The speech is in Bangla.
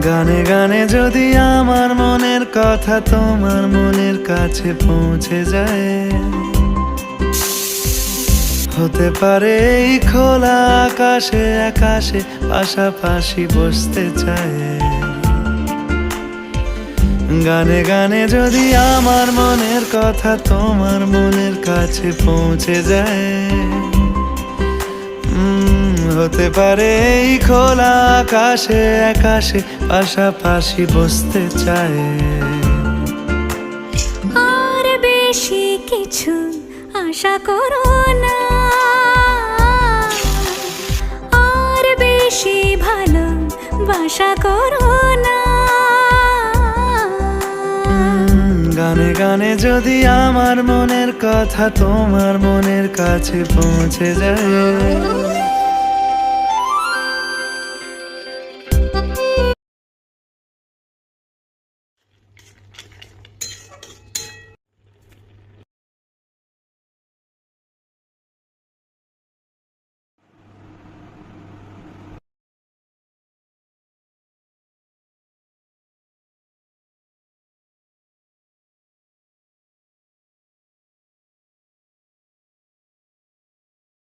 গানে গানে যদি আমার মনের কথা তোমার মনের কাছে পৌঁছে যায়, হতে পারে এই খোলা আকাশে আকাশে পাশাপাশি বসতে চায়। গানে গানে যদি আমার মনের কথা তোমার মনের কাছে পৌঁছে যায়, হতে পারে এই খোলা আকাশে আকাশে পাশাপাশি বসতে চায়। আর বেশি কিছু আশা করো না, আর বেশি ভালোবাসা করো না। গানে গানে যদি আমার মনের কথা তোমার মনের কাছে পৌঁছে যায়,